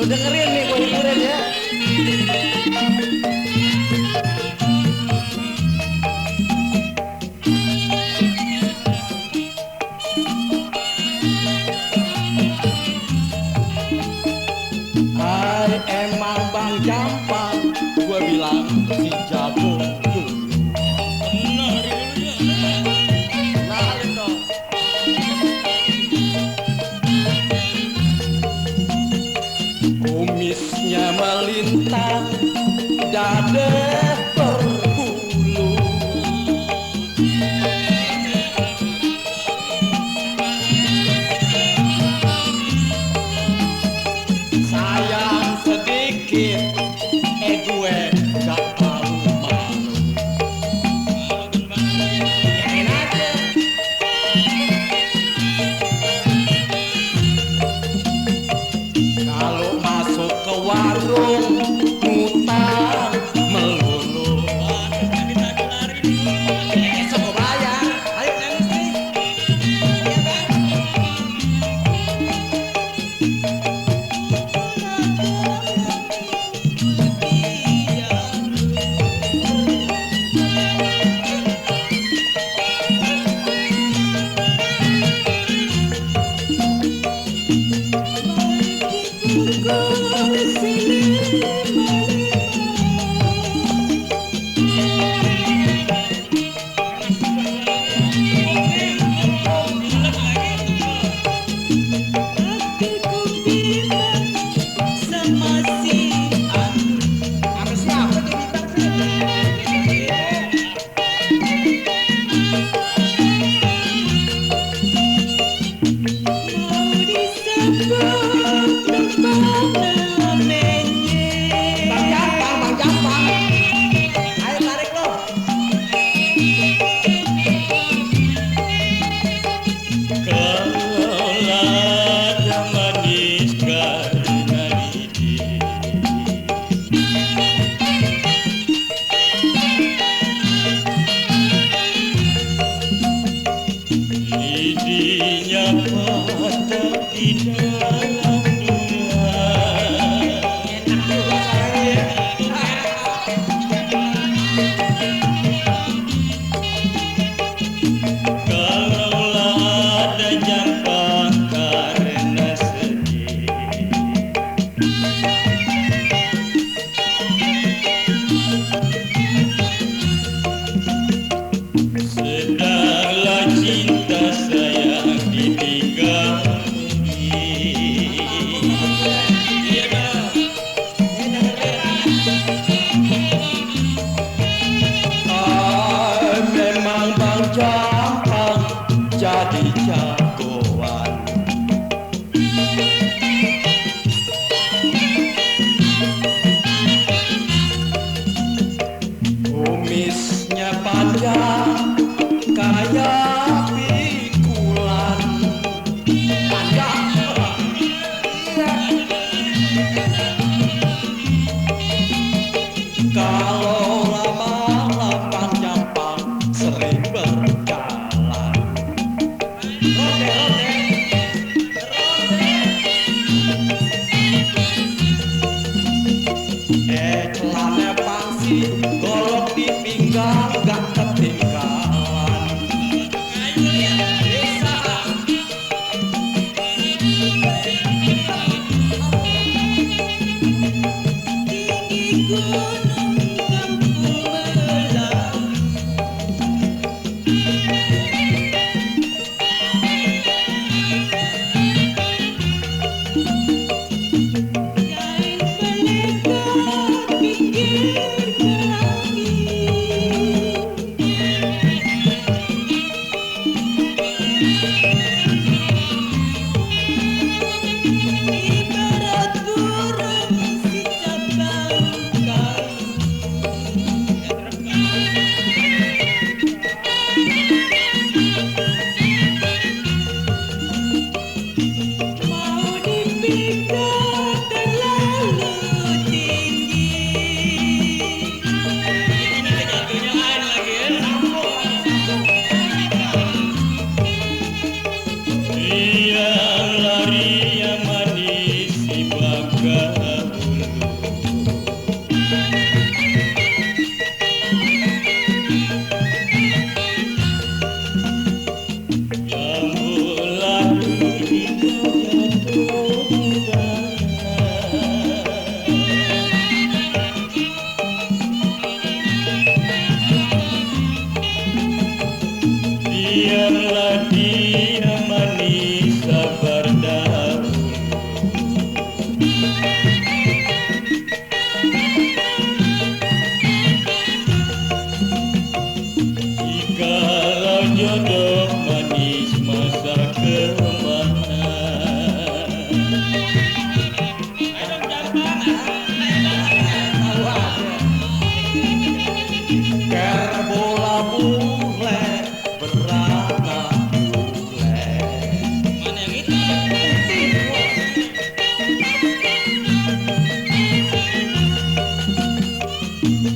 dengerin nih, gue hiburin ya. Hai emang Bang Jampang, gue bilang si jago tuh. Kenalin dong. Kumisnya melintang, dada berbulu. Sayang sedikit, gue gak malu-malu. Yain aja. Kalau masuk ke warung, ngutang melulu. Esok gue bayar. Ayo nangis nih. Iya bang. Sama siapa tuh bintang sih? Bang Jampang. Ayo tarik lo. Kalau lada manis karena lidi, lidinya patah di dalam dua. Enak juga suaranya. Kalaulah ada Jampang karena sedih, sedanglah cinta sayang ditinggali. Iya dong. Memang Bang Jampang jadi jagoan. Kumisnya panjang kayak pikulan. Panjang. Kalau lama-lama Bang Jampang sering berjalan. Ronde. Celana pangsi golok di pinggang gak ketinggalan. Bisa. Biarlah dia manis sabar dahulu. Jikalau jodoh manis masa kemana. Ker bola bule beranak bule. Mana yang itu?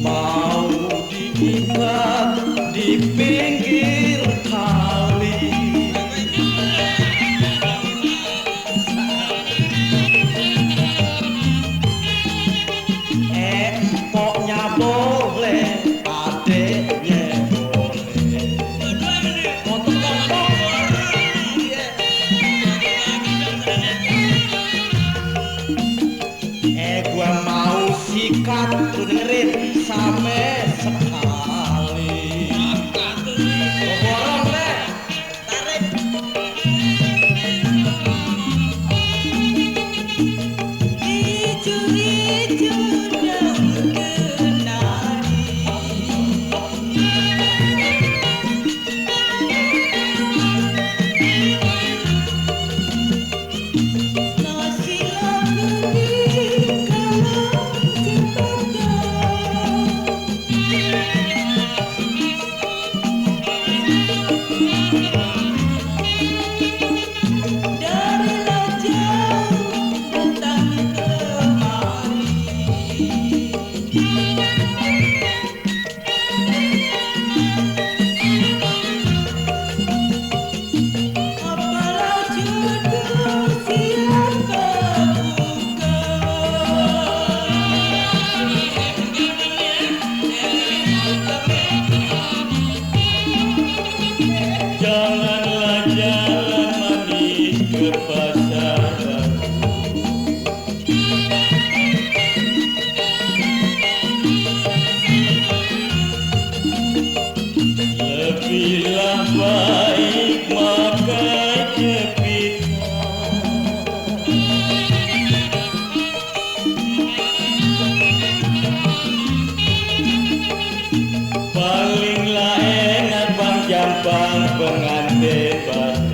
Mau diikat di pinggir kali. Poknya boleh, adeknya boleh. Untuk gua mau sikat, lu dengerin sampai sekali. Borong deh, tarik. Ricu-ricu daun kenari. Nasi labu di kalang cempaka. Darilah jauh datang kemari. Apalah jodoh siapa bukan. Janganlah jalan manis ke pasaran. Lebihlah baik makai jepitan. Palinglah enak bang jampang pengantin baru.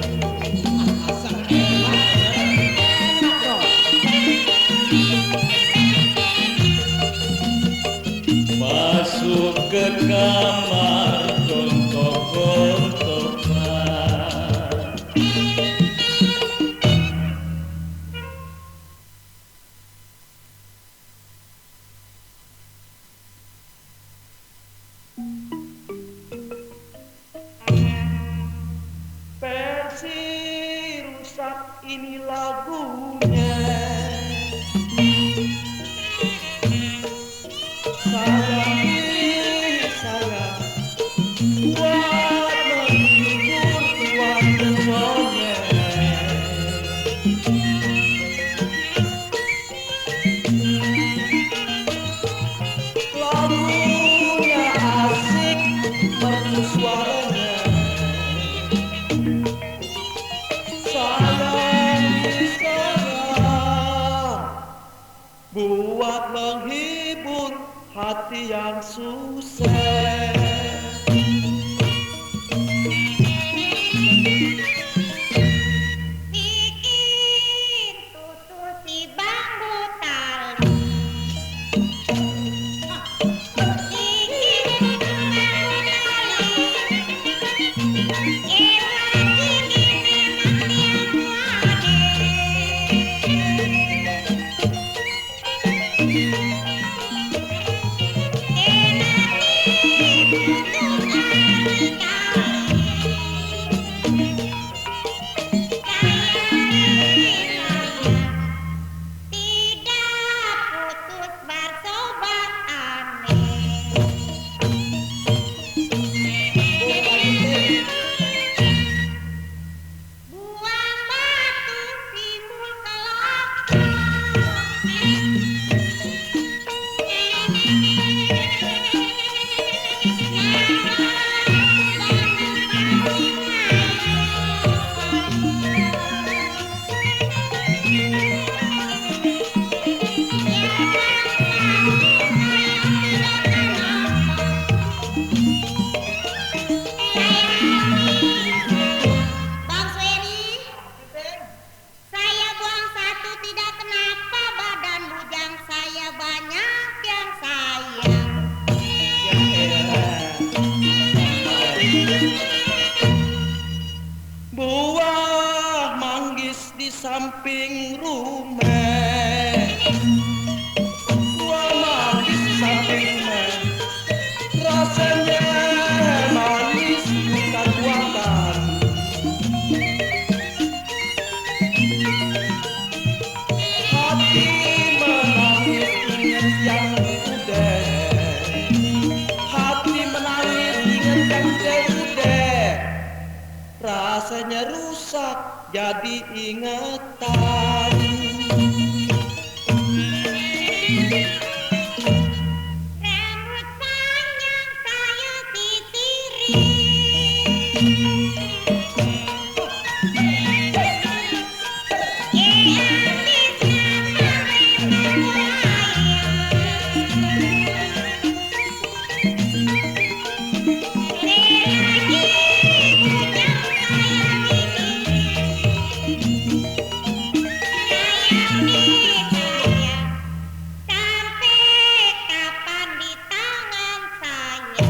Masuk ke kamar gontok-gontokan. Versi rusak ini lagunya. Sayang, buat menghibur tuan monyet. Lagunya asik, merdu suaranya. Sayang, buat menghibur hati yang susah. Bikin tutu si bambu tali. Bikin bambu tali. Ewa bikin memang yang wade. Bang Sweri, saya buang satu tidak kenapa, badan bujang saya banyak yang sayang. Buah manggis di samping rumah, buah manggis di samping rumah, rasanya manis bukan buatan. Hati menangis ingat yang udah, hati menangis ingat yang udah, rasanya rusak jadi ingatan. Rambut panjang saya sampai kapan di tangan saya.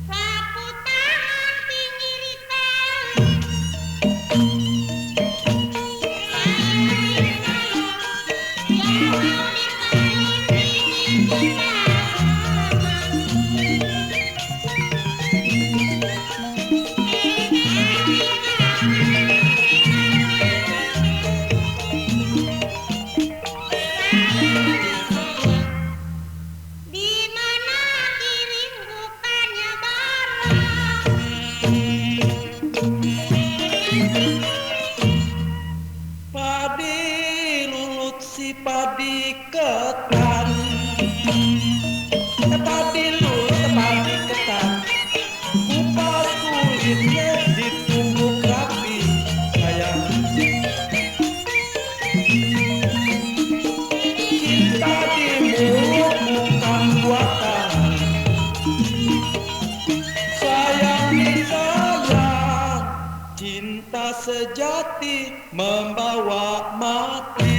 Sapu tangan pinggir tali, di mana kirim bukannya barang. Padi lulut si padi ketan, padi lulut padi ketan, kupas kulitnya ditumbuk rapi sayang. Cinta di mulut bukan buatan, sayang disayang, cinta sejati membawa mati.